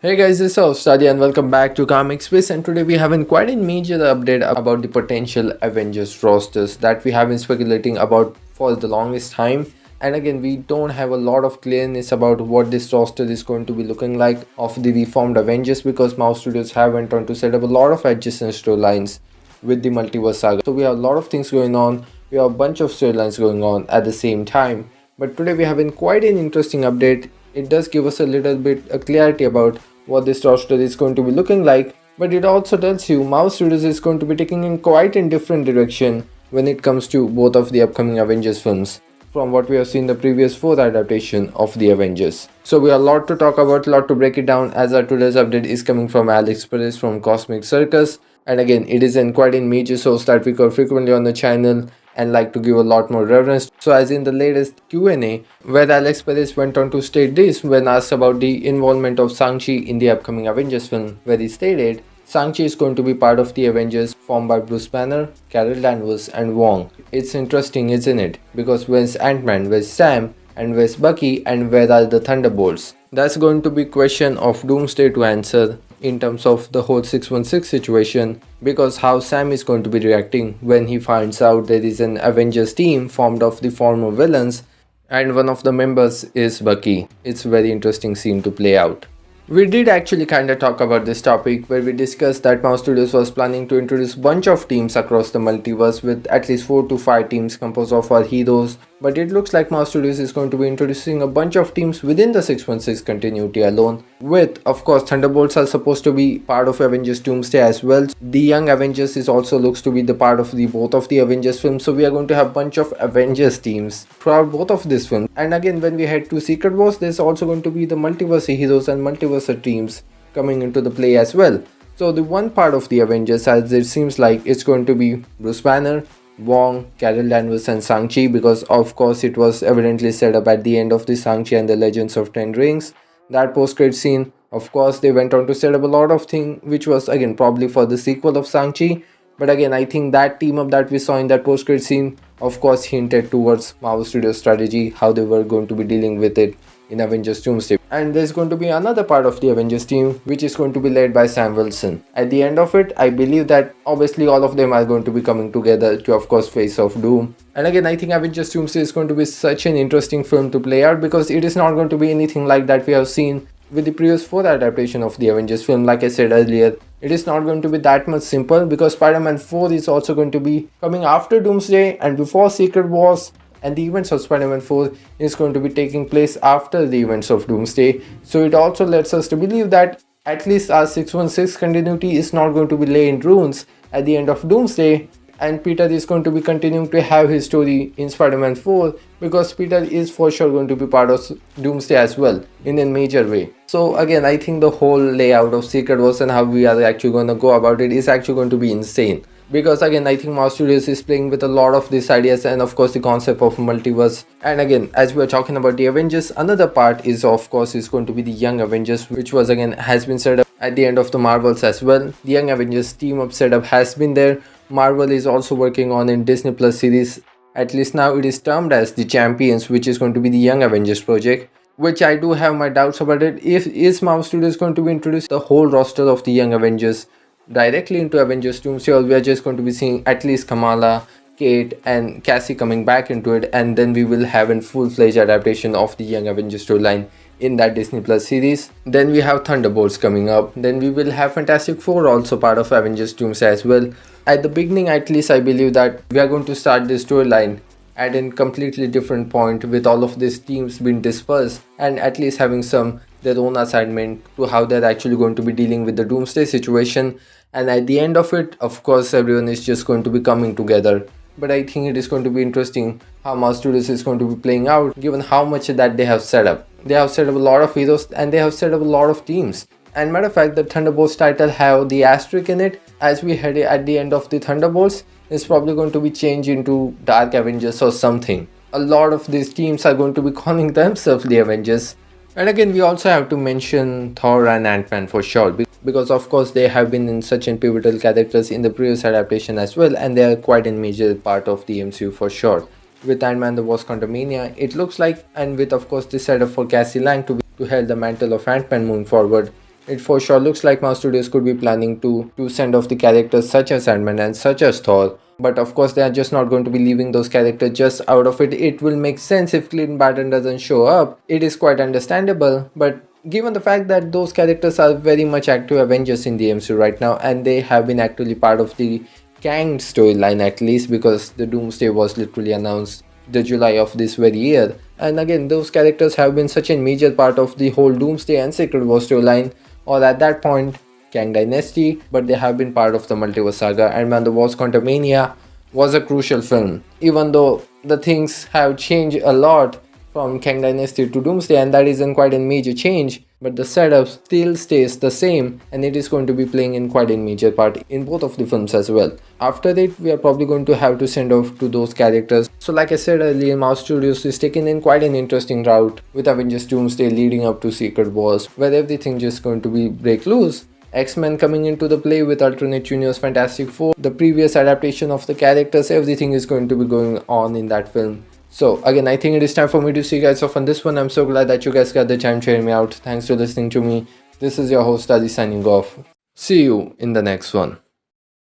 Hey guys, this is Study and welcome back to Comic Space, and today we have quite a major update about the potential Avengers rosters that we have been speculating about for the longest time. And again, we don't have a lot of clearness about what this roster is going to be looking like of the reformed Avengers, because Mouse Studios have went on to set up a lot of adjacent storylines with the multiverse saga. So we have a lot of things going on, we have a bunch of storylines going on at the same time. But today we have quite an interesting update. It does give us a little bit of clarity about what this roster is going to be looking like, but it also tells you Mouse Studios is going to be taking in quite a different direction when it comes to both of the upcoming Avengers films from what we have seen the previous 4th adaptation of the Avengers. So we have a lot to talk about, a lot to break it down, as our today's update is coming from Alex Perez from Cosmic Circus. And again, it is quite a major source that we cover frequently on the channel and like to give a lot more reverence. So as in the latest Q&A, where Alex Perez went on to state this when asked about the involvement of Shang-Chi in the upcoming Avengers film, where he stated, Shang-Chi is going to be part of the Avengers formed by Bruce Banner, Carol Danvers and Wong. It's interesting, isn't it? Because where's Ant-Man, where's Sam, and where's Bucky, and where are the Thunderbolts? That's going to be question of Doomsday to answer in terms of the whole 616 situation, because how Sam is going to be reacting when he finds out there is an Avengers team formed of the former villains and one of the members is Bucky. It's a very interesting scene to play out. We did actually kinda talk about this topic where we discussed that Mouse Studios was planning to introduce bunch of teams across the multiverse with at least 4 to 5 teams composed of our heroes, but it looks like Mouse Studios is going to be introducing a bunch of teams within the 616 continuity alone, with of course Thunderbolts are supposed to be part of Avengers Doomsday as well. The Young Avengers is also looks to be the part of the both of the Avengers films, so we are going to have bunch of Avengers teams throughout both of these films. And again, when we head to Secret Wars, there's also going to be the multiverse heroes and multiverse teams coming into the play as well. So the one part of the Avengers, as it seems like, it's going to be Bruce Banner, Wong, Carol Danvers and Shang-Chi, because of course it was evidently set up at the end of the Shang-Chi and the Legends of Ten Rings. That post-credit scene, of course they went on to set up a lot of things which was again probably for the sequel of Shang-Chi. But again, I think that team up that we saw in that post-credit scene of course hinted towards Marvel Studios strategy, how they were going to be dealing with it in Avengers Doomsday. And there's going to be another part of the Avengers team which is going to be led by Sam Wilson. At the end of it, I believe that obviously all of them are going to be coming together to of course face off Doom. And again, I think Avengers Doomsday is going to be such an interesting film to play out, because it is not going to be anything like that we have seen with the previous 4th adaptation of the Avengers film. Like I said earlier, it is not going to be that much simple, because Spider-Man 4 is also going to be coming after Doomsday and before Secret Wars, and the events of Spider-Man 4 is going to be taking place after the events of Doomsday. So it also lets us to believe that at least our 616 continuity is not going to be lay in ruins at the end of Doomsday, and Peter is going to be continuing to have his story in Spider-Man 4, because Peter is for sure going to be part of Doomsday as well in a major way. So again, I think the whole layout of Secret Wars and how we are actually going to go about it is actually going to be insane. Because again, I think Mouse Studios is playing with a lot of these ideas and of course the concept of multiverse. And again, as we are talking about the Avengers, another part is of course is going to be the Young Avengers, which was again has been set up at the end of the Marvels as well. The Young Avengers team up setup has been there. Marvel is also working on in Disney Plus series. At least now it is termed as the Champions, which is going to be the Young Avengers project, which I do have my doubts about it. If is Marvel Studios going to be introduced the whole roster of the Young Avengers directly into Avengers Doomsday, or we are just going to be seeing at least Kamala, Kate and Cassie coming back into it, and then we will have a full-fledged adaptation of the Young Avengers storyline in that Disney Plus series. Then we have Thunderbolts coming up. Then we will have Fantastic Four also part of Avengers Doomsday as well. At the beginning, at least I believe that we are going to start this storyline at a completely different point, with all of these teams being dispersed and at least having some their own assignment to how they're actually going to be dealing with the Doomsday situation. And at the end of it, of course, everyone is just going to be coming together. But I think it is going to be interesting how Mouse Studios is going to be playing out, given how much that they have set up. They have set up a lot of heroes and they have set up a lot of teams. And matter of fact, the Thunderbolts title have the asterisk in it. As we head at the end of the Thunderbolts, it's probably going to be changed into Dark Avengers or something. A lot of these teams are going to be calling themselves the Avengers. And again, we also have to mention Thor and Ant-Man for sure, because of course they have been in such pivotal characters in the previous adaptation as well, and they are quite a major part of the MCU for sure. With Ant-Man the Wasp QUNTAMMANIA, it looks like, and with of course the setup for Cassie Lang to hold the mantle of Ant-Man moving forward, it for sure looks like Marvel Studios could be planning to send off the characters such as Ant-Man and such as Thor. But of course, they are just not going to be leaving those characters just out of it. It will make sense if Clint Barton doesn't show up. It is quite understandable, but given the fact that those characters are very much active Avengers in the MCU right now, and they have been actively part of the KANG storyline at least, because the Doomsday was literally announced the July of this very year. And again, those characters have been such a major part of the whole Doomsday and Secret War storyline, or at that point, Kang Dynasty, but they have been part of the multiverse saga. And when the was QUNTAMMANIA was a crucial film, even though the things have changed a lot from Kang Dynasty to Doomsday, and that isn't quite a major change, but the setup still stays the same, and it is going to be playing in quite a major part in both of the films as well. After it, we are probably going to have to send off to those characters. So like I said earlier, Marvel Studios is taking in quite an interesting route with Avengers Doomsday leading up to Secret Wars, where everything just going to be break loose. X-Men coming into the play with alternate universe Fantastic Four, the previous adaptation of the characters, everything is going to be going on in that film. So again, I think it is time for me to see you guys off on this one. I'm so glad that you guys got the time to hear me out. Thanks for listening to me. This is your host Adi signing off. See you in the next one.